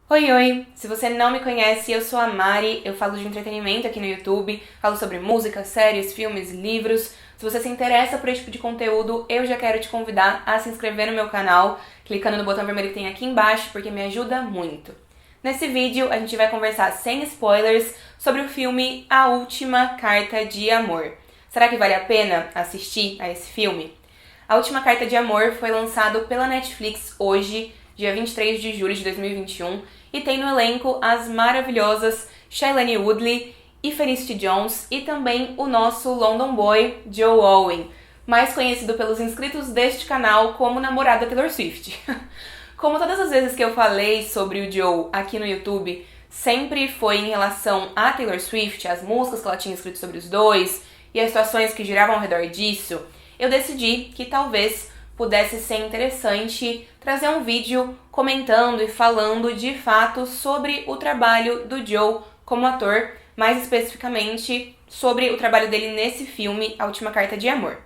Oi, oi! Se você não me conhece, eu sou a Mari, eu falo de entretenimento aqui no YouTube, falo sobre música, séries, filmes, livros. Se você se interessa por esse tipo de conteúdo, eu já quero te convidar a se inscrever no meu canal, clicando no botão vermelho que tem aqui embaixo, porque me ajuda muito. Nesse vídeo, a gente vai conversar sem spoilers sobre o filme A Última Carta de Amor. Será que vale a pena assistir a esse filme? A Última Carta de Amor foi lançado pela Netflix hoje, dia 23 de julho de 2021, e tem no elenco as maravilhosas Shailene Woodley e Felicity Jones e também o nosso London Boy, Joe Alwyn, mais conhecido pelos inscritos deste canal como namorado da Taylor Swift. Como todas as vezes que eu falei sobre o Joe aqui no YouTube, sempre foi em relação a Taylor Swift, as músicas que ela tinha escrito sobre os dois e as situações que giravam ao redor disso, eu decidi que talvez pudesse ser interessante trazer um vídeo comentando e falando de fato sobre o trabalho do Joe como ator, mais especificamente sobre o trabalho dele nesse filme, A Última Carta de Amor.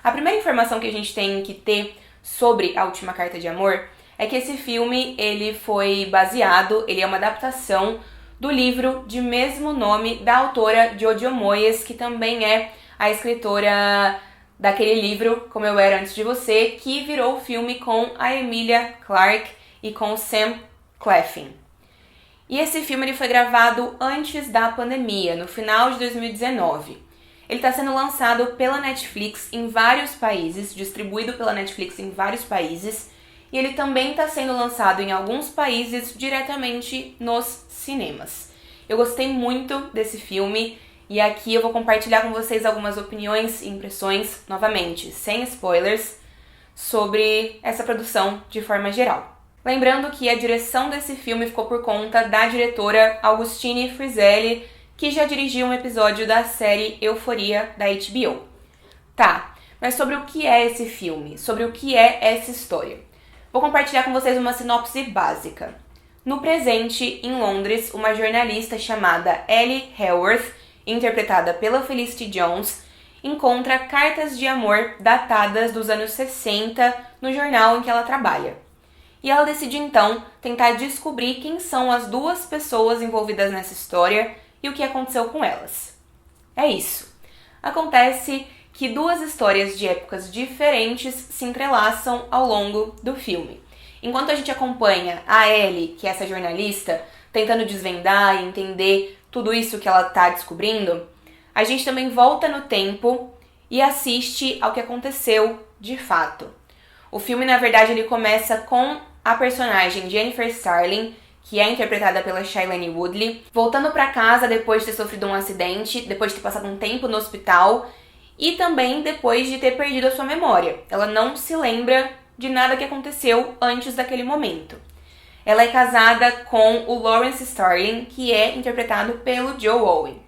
A primeira informação que a gente tem que ter sobre A Última Carta de Amor é que esse filme ele foi baseado, ele é uma adaptação do livro de mesmo nome da autora Jojo Moyes, que também é a escritora daquele livro, Como Eu Era Antes de Você, que virou o filme com a Emilia Clarke e com o Sam Claflin. E esse filme ele foi gravado antes da pandemia, no final de 2019. Ele está sendo lançado pela Netflix em vários países, distribuído pela Netflix em vários países, e ele também está sendo lançado em alguns países diretamente nos cinemas. Eu gostei muito desse filme, e aqui eu vou compartilhar com vocês algumas opiniões e impressões, novamente, sem spoilers, sobre essa produção de forma geral. Lembrando que a direção desse filme ficou por conta da diretora Augustine Frizelli, que já dirigiu um episódio da série Euphoria da HBO. Tá, mas sobre o que é esse filme? Sobre o que é essa história? Vou compartilhar com vocês uma sinopse básica. No presente, em Londres, uma jornalista chamada Ellie Haworth, interpretada pela Felicity Jones, encontra cartas de amor datadas dos anos 60 no jornal em que ela trabalha. E ela decide então tentar descobrir quem são as duas pessoas envolvidas nessa história e o que aconteceu com elas. É isso. Acontece que duas histórias de épocas diferentes se entrelaçam ao longo do filme. Enquanto a gente acompanha a Ellie, que é essa jornalista, tentando desvendar e entender tudo isso que ela está descobrindo, a gente também volta no tempo e assiste ao que aconteceu de fato. O filme, na verdade, ele começa com a personagem Jennifer Starling, que é interpretada pela Shailene Woodley, voltando para casa depois de ter sofrido um acidente, depois de ter passado um tempo no hospital e também depois de ter perdido a sua memória. Ela não se lembra de nada que aconteceu antes daquele momento. Ela é casada com o Lawrence Starling, que é interpretado pelo Joe Alwyn.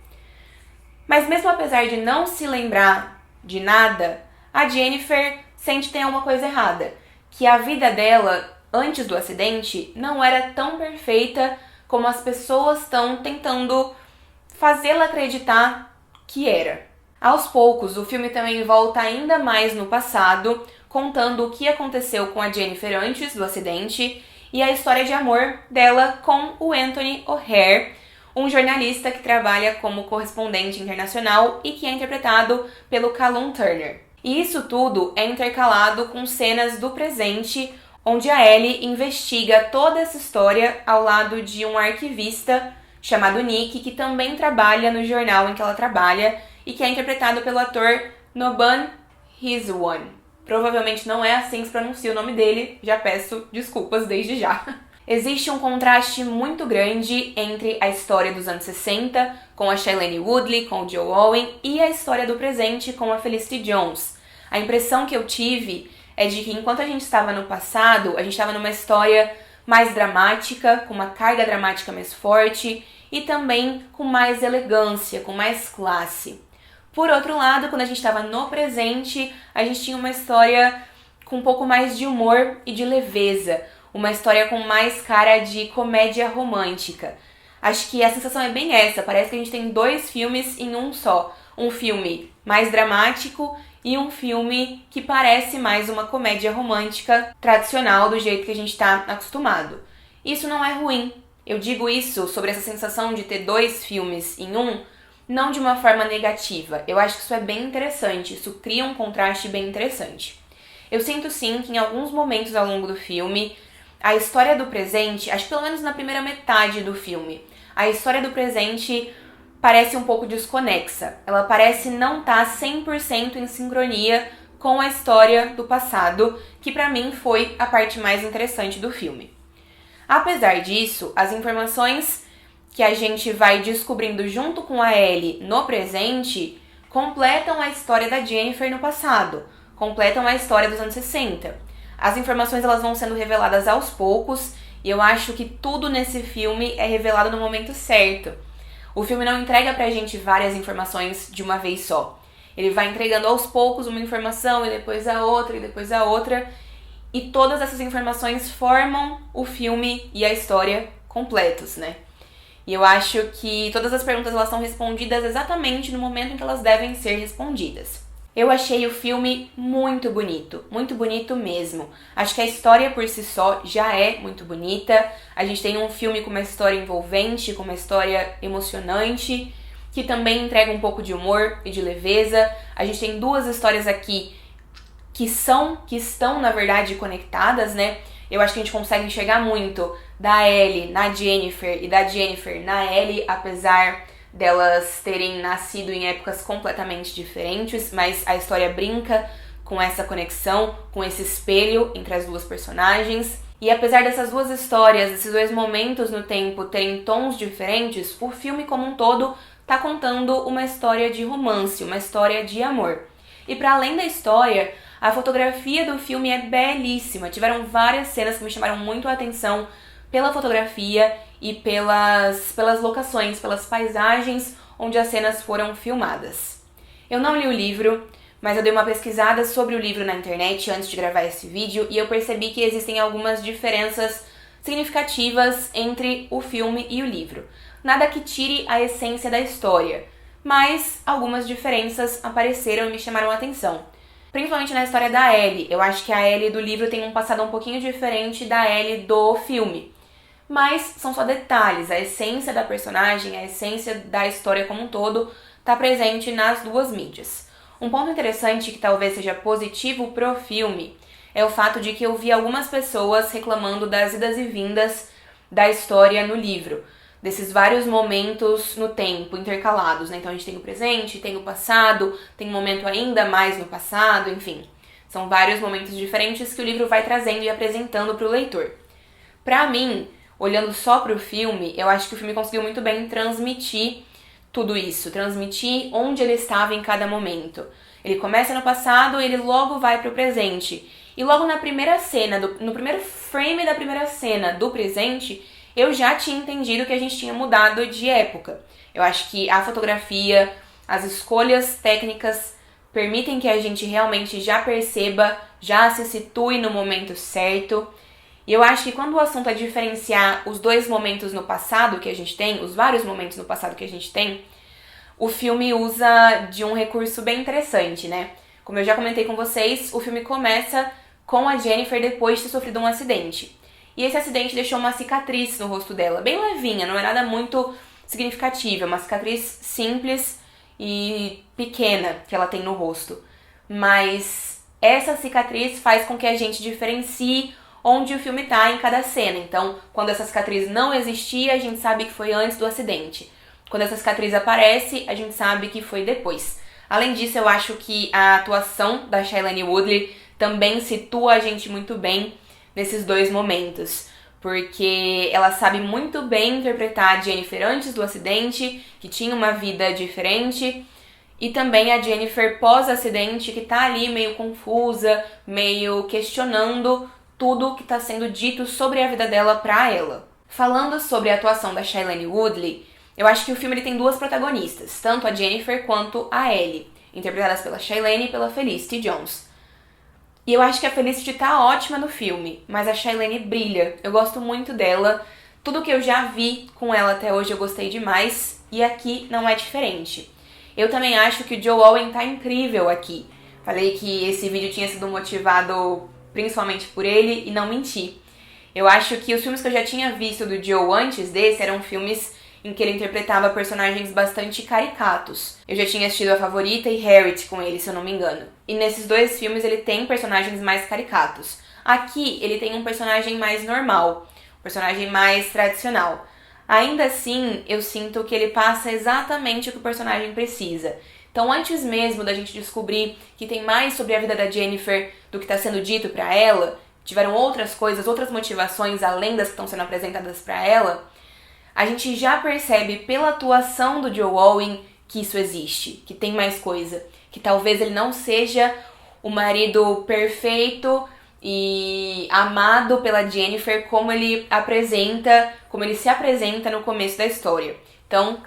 Mas mesmo apesar de não se lembrar de nada, a Jennifer sente que tem alguma coisa errada, que a vida dela, antes do acidente, não era tão perfeita como as pessoas estão tentando fazê-la acreditar que era. Aos poucos, o filme também volta ainda mais no passado, contando o que aconteceu com a Jennifer antes do acidente e a história de amor dela com o Anthony O'Hare, um jornalista que trabalha como correspondente internacional e que é interpretado pelo Callum Turner. E isso tudo é intercalado com cenas do presente, onde a Ellie investiga toda essa história ao lado de um arquivista chamado Nick, que também trabalha no jornal em que ela trabalha e que é interpretado pelo ator Noban Rizwan. Provavelmente não é assim que se pronuncia o nome dele, já peço desculpas desde já. Existe um contraste muito grande entre a história dos anos 60, com a Shailene Woodley, com o Joe Alwyn, e a história do presente com a Felicity Jones. A impressão que eu tive é de que enquanto a gente estava no passado, a gente estava numa história mais dramática, com uma carga dramática mais forte, e também com mais elegância, com mais classe. Por outro lado, quando a gente estava no presente, a gente tinha uma história com um pouco mais de humor e de leveza. Uma história com mais cara de comédia romântica. Acho que a sensação é bem essa, parece que a gente tem dois filmes em um só. Um filme mais dramático e um filme que parece mais uma comédia romântica tradicional, do jeito que a gente está acostumado. Isso não é ruim, Eu digo isso sobre essa sensação de ter 2 filmes em um, não de uma forma negativa. Eu acho que isso é bem interessante, isso cria um contraste bem interessante. Eu sinto sim que em alguns momentos ao longo do filme, a história do presente, acho que pelo menos na primeira metade do filme, a história do presente parece um pouco desconexa. Ela parece não estar 100% em sincronia com a história do passado, que pra mim foi a parte mais interessante do filme. Apesar disso, as informações que a gente vai descobrindo junto com a Ellie no presente completam a história da Jennifer no passado, completam a história dos anos 60. As informações elas vão sendo reveladas aos poucos e eu acho que tudo nesse filme é revelado no momento certo. O filme não entrega pra gente várias informações de uma vez só. Ele vai entregando aos poucos uma informação e depois a outra e depois a outra. E todas essas informações formam o filme e a história completos, né? E eu acho que todas as perguntas elas são respondidas exatamente no momento em que elas devem ser respondidas. Eu achei o filme muito bonito mesmo. Acho que a história por si só já é muito bonita. A gente tem um filme com uma história envolvente, com uma história emocionante, que também entrega um pouco de humor e de leveza. A gente tem 2 histórias aqui que estão, na verdade, conectadas, né? Eu acho que a gente consegue enxergar muito da Ellie na Jennifer e da Jennifer na Ellie, apesar delas terem nascido em épocas completamente diferentes, mas a história brinca com essa conexão, com esse espelho entre as 2 personagens. E apesar dessas 2 histórias, desses 2 momentos no tempo terem tons diferentes, o filme como um todo tá contando uma história de romance, uma história de amor. E para além da história, a fotografia do filme é belíssima. Tiveram várias cenas que me chamaram muito a atenção pela fotografia e pelas locações, pelas paisagens onde as cenas foram filmadas. Eu não li o livro, mas eu dei uma pesquisada sobre o livro na internet antes de gravar esse vídeo e eu percebi que existem algumas diferenças significativas entre o filme e o livro. Nada que tire a essência da história, mas algumas diferenças apareceram e me chamaram a atenção. Principalmente na história da Ellie. Eu acho que a Ellie do livro tem um passado um pouquinho diferente da Ellie do filme. Mas são só detalhes, a essência da personagem, a essência da história como um todo está presente nas 2 mídias. Um ponto interessante que talvez seja positivo pro filme é o fato de que eu vi algumas pessoas reclamando das idas e vindas da história no livro, desses vários momentos no tempo intercalados, né? Então a gente tem o presente, tem o passado, tem um momento ainda mais no passado, enfim. São vários momentos diferentes que o livro vai trazendo e apresentando para o leitor. Pra mim, olhando só pro filme, eu acho que o filme conseguiu muito bem transmitir tudo isso, transmitir onde ele estava em cada momento. Ele começa no passado e ele logo vai pro presente. E logo na primeira cena, no primeiro frame da primeira cena do presente, eu já tinha entendido que a gente tinha mudado de época. Eu acho que a fotografia, as escolhas técnicas permitem que a gente realmente já perceba, já se situe no momento certo. E eu acho que quando o assunto é diferenciar os 2 momentos no passado que a gente tem, os vários momentos no passado que a gente tem, o filme usa de um recurso bem interessante, né? Como eu já comentei com vocês, o filme começa com a Jennifer depois de ter sofrido um acidente. E esse acidente deixou uma cicatriz no rosto dela, bem levinha, não é nada muito significativo, é uma cicatriz simples e pequena que ela tem no rosto. Mas essa cicatriz faz com que a gente diferencie onde o filme tá em cada cena. Então, quando essa cicatriz não existia, a gente sabe que foi antes do acidente. Quando essa cicatriz aparece, a gente sabe que foi depois. Além disso, eu acho que a atuação da Shailene Woodley também situa a gente muito bem nesses 2 momentos, porque ela sabe muito bem interpretar a Jennifer antes do acidente, que tinha uma vida diferente, e também a Jennifer pós-acidente, que tá ali meio confusa, meio questionando tudo que tá sendo dito sobre a vida dela pra ela. Falando sobre a atuação da Shailene Woodley, eu acho que o filme ele tem 2 protagonistas, tanto a Jennifer quanto a Ellie, interpretadas pela Shailene e pela Felicity Jones. E eu acho que a Felicity tá ótima no filme, mas a Shailene brilha. Eu gosto muito dela. Tudo que eu já vi com ela até hoje eu gostei demais. E aqui não é diferente. Eu também acho que o Joe Alwyn tá incrível aqui. Falei que esse vídeo tinha sido motivado principalmente por ele e não menti. Eu acho que os filmes que eu já tinha visto do Joe antes desse eram filmes em que ele interpretava personagens bastante caricatos. Eu já tinha assistido A Favorita e Harriet com ele, se eu não me engano. E nesses dois filmes ele tem personagens mais caricatos. Aqui ele tem um personagem mais normal, um personagem mais tradicional. Ainda assim, eu sinto que ele passa exatamente o que o personagem precisa. Então, antes mesmo da gente descobrir que tem mais sobre a vida da Jennifer do que está sendo dito pra ela, tiveram outras coisas, outras motivações além das que estão sendo apresentadas pra ela, a gente já percebe pela atuação do Joe Alwyn que isso existe, que tem mais coisa, que talvez ele não seja o marido perfeito e amado pela Jennifer como ele se apresenta no começo da história. Então,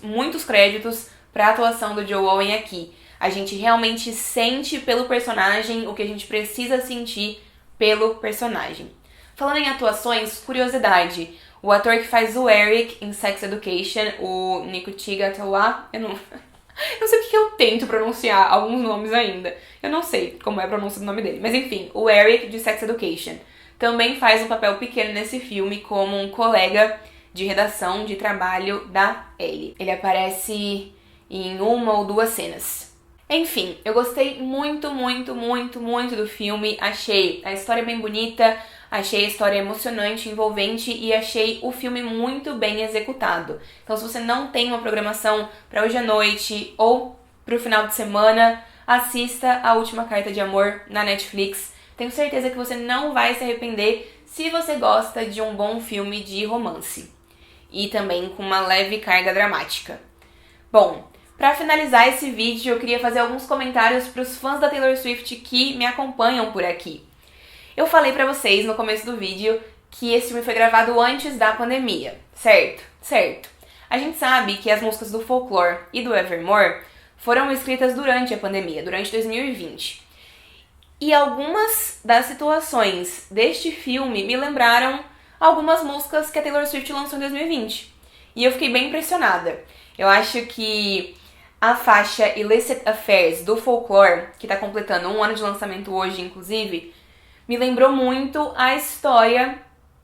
muitos créditos para a atuação do Joe Alwyn aqui. A gente realmente sente pelo personagem o que a gente precisa sentir pelo personagem. Falando em atuações, curiosidade. O ator que faz o Eric em Sex Education, o Nikuchi Gatwa, eu não sei porque eu tento pronunciar alguns nomes ainda. Eu não sei como é a pronúncia do nome dele. Mas enfim, o Eric de Sex Education também faz um papel pequeno nesse filme como um colega de redação de trabalho da Ellie. Ele aparece em uma ou duas cenas. Enfim, eu gostei muito do filme. Achei a história bem bonita, achei a história emocionante, envolvente e achei o filme muito bem executado. Então, se você não tem uma programação para hoje à noite ou para o final de semana, assista A Última Carta de Amor na Netflix. Tenho certeza que você não vai se arrepender se você gosta de um bom filme de romance. E também com uma leve carga dramática. Bom, para finalizar esse vídeo, eu queria fazer alguns comentários para os fãs da Taylor Swift que me acompanham por aqui. Eu falei pra vocês no começo do vídeo que esse filme foi gravado antes da pandemia, certo? Certo. A gente sabe que as músicas do Folklore e do Evermore foram escritas durante a pandemia, durante 2020. E algumas das situações deste filme me lembraram algumas músicas que a Taylor Swift lançou em 2020. E eu fiquei bem impressionada. Eu acho que a faixa Illicit Affairs do Folklore, que tá completando 1 ano de lançamento hoje, inclusive, me lembrou muito a história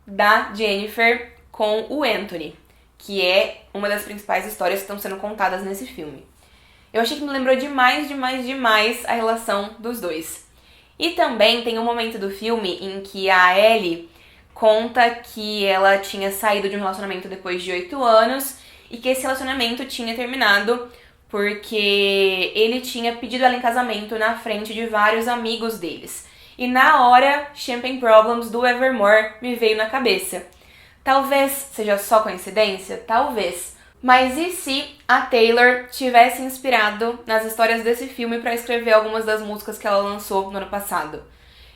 da Jennifer com o Anthony, que é uma das principais histórias que estão sendo contadas nesse filme. Eu achei que me lembrou demais a relação dos dois. E também tem um momento do filme em que a Ellie conta que ela tinha saído de um relacionamento depois de 8 anos e que esse relacionamento tinha terminado porque ele tinha pedido ela em casamento na frente de vários amigos deles. E na hora, Champagne Problems do Evermore me veio na cabeça. Talvez seja só coincidência? Talvez. Mas e se a Taylor tivesse inspirado nas histórias desse filme para escrever algumas das músicas que ela lançou no ano passado?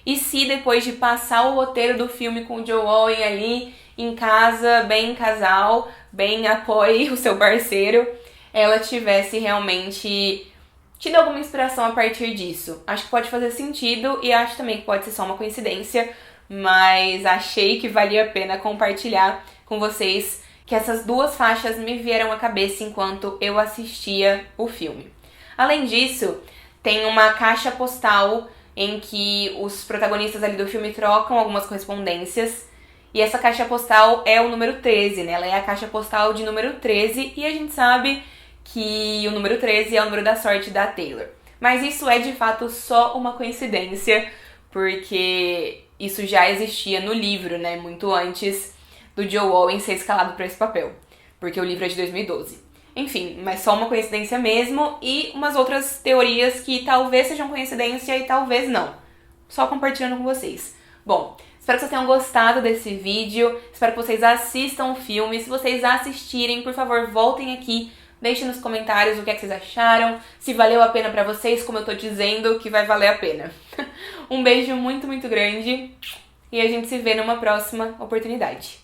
E se depois de passar o roteiro do filme com o Joe Alwyn ali em casa, bem casal, bem apoie o seu parceiro, ela tivesse realmente tido alguma inspiração a partir disso? Acho que pode fazer sentido e acho também que pode ser só uma coincidência, mas achei que valia a pena compartilhar com vocês que essas duas faixas me vieram à cabeça enquanto eu assistia o filme. Além disso, tem uma caixa postal em que os protagonistas ali do filme trocam algumas correspondências e essa caixa postal é o número 13, né? Ela é a caixa postal de número 13 e a gente sabe que o número 13 é o número da sorte da Taylor. Mas isso é de fato só uma coincidência, porque isso já existia no livro, né? Muito antes do Joe Alwyn ser escalado para esse papel, porque o livro é de 2012. Enfim, mas só uma coincidência mesmo e umas outras teorias que talvez sejam coincidência e talvez não. Só compartilhando com vocês. Bom, espero que vocês tenham gostado desse vídeo, espero que vocês assistam o filme. Se vocês assistirem, por favor, voltem aqui, deixem nos comentários o que é que vocês acharam, se valeu a pena pra vocês, como eu tô dizendo que vai valer a pena. Um beijo muito grande e a gente se vê numa próxima oportunidade.